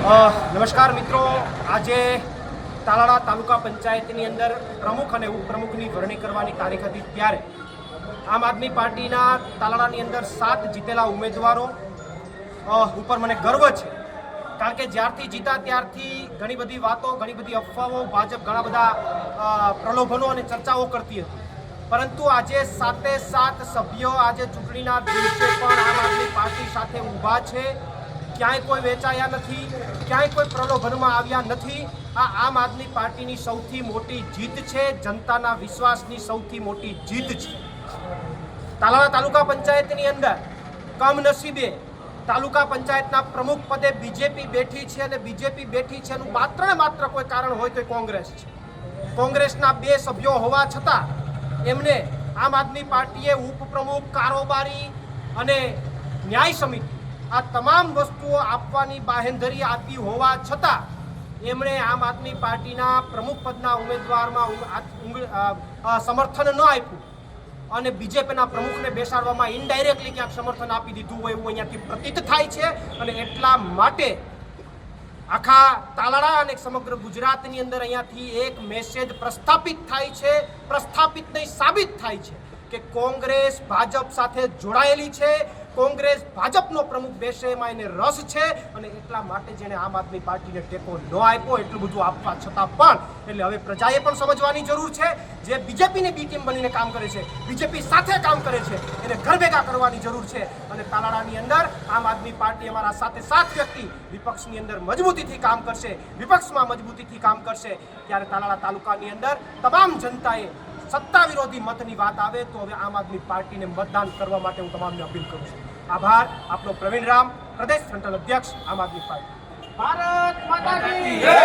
નમસ્કાર મિત્રો, આજે તાલાળા તાલુકા પંચાયતની અંદર પ્રમુખ અને ઉપપ્રમુખની વરણી કરવાની તારીખ હતી ત્યારે આમ આદમી પાર્ટીના તાલાળાની અંદર 7 જીતેલા ઉમેદવારો ઉપર મને ગર્વ છે, કારણ કે જ્યારથી જીતા ત્યારથી ઘણી બધી વાતો, ઘણી બધી અફવાઓ, ભાજપ ઘણા બધા પ્રલોભનો અને ચર્ચાઓ કરતી હતી, પરંતુ આજે 7 સભ્યો આજે ચૂંટણીના દિવસે પણ આમ આદમી પાર્ટી સાથે ઊભા છે। ક્યાંય કોઈ વેચાયા નથી, ક્યાંય કોઈ પ્રલોભનમાં આવ્યા નથી। આ આમ આદમી પાર્ટીની સૌથી મોટી જીત છે, જનતાના વિશ્વાસની સૌથી મોટી જીત છે। તાલાળા તાલુકા પંચાયતની અંદર કમનસીબે તાલુકા પંચાયતના પ્રમુખ પદે બીજેપી બેઠી છે અને બીજેપી બેઠી છે એનું માત્ર ને માત્ર કોઈ કારણ હોય તો કોંગ્રેસ છે। કોંગ્રેસના 2 સભ્યો હોવા છતાં એમને આમ આદમી પાર્ટીએ ઉપપ્રમુખ, કારોબારી અને ન્યાય સમિતિ આ તમામ વસ્તુઓ આપવાની બાહેંધરી આપી હોવા છતાં એમણે આમ આદમી પાર્ટીના પ્રમુખ પદના ઉમેદવારમાં સમર્થન ન આપ્યું અને બીજેપીના પ્રમુખને બેસાડવામાં ઇનડાયરેક્ટલી ક્યાંક સમર્થન આપી દીધું હોય એવું અહીંયાથી પ્રતીત થાય છે। અને એટલા માટે આખા તાલાળા અને સમગ્ર ગુજરાતની અંદર અહીંયાથી એક મેસેજ પ્રસ્થાપિત થાય છે, પ્રસ્થાપિત નહીં સાબિત થાય છે કે કોંગ્રેસ ભાજપ સાથે જોડાયેલી છે। કોંગ્રેસ ભાજપનો પ્રમુખ બેસે એમાં એને રસ છે અને એટલા માટે જેને આમ આદમી પાર્ટીને ટેકો ન આપ્યો એટલું બધું આપવા છતાં પણ એટલે હવે પ્રજાએ પણ સમજવાની જરૂર છે। જે બીજેપીની બી ટીમ બનીને કામ કરે છે, બીજેપી સાથે કામ કરે છે, એને ઘર ભેગા કરવાની જરૂર છે। અને તાલાળાની અંદર આમ આદમી પાર્ટી અમારા 7 વ્યક્તિ વિપક્ષની અંદર મજબૂતીથી કામ કરશે, વિપક્ષમાં મજબૂતીથી કામ કરશે, ત્યારે તાલાળા તાલુકાની અંદર તમામ જનતાએ સત્તા વિરોધી મતની વાત આવે તો હવે આમ આદમી પાર્ટીને મતદાન કરવા માટે હું તમામને અપીલ કરું છું। આભાર આપનો પ્રવીણ રામ, પ્રદેશ ફ્રન્ટલ અધ્યક્ષ, આમ આદમી પાર્ટી। ભારત માતા કી જય।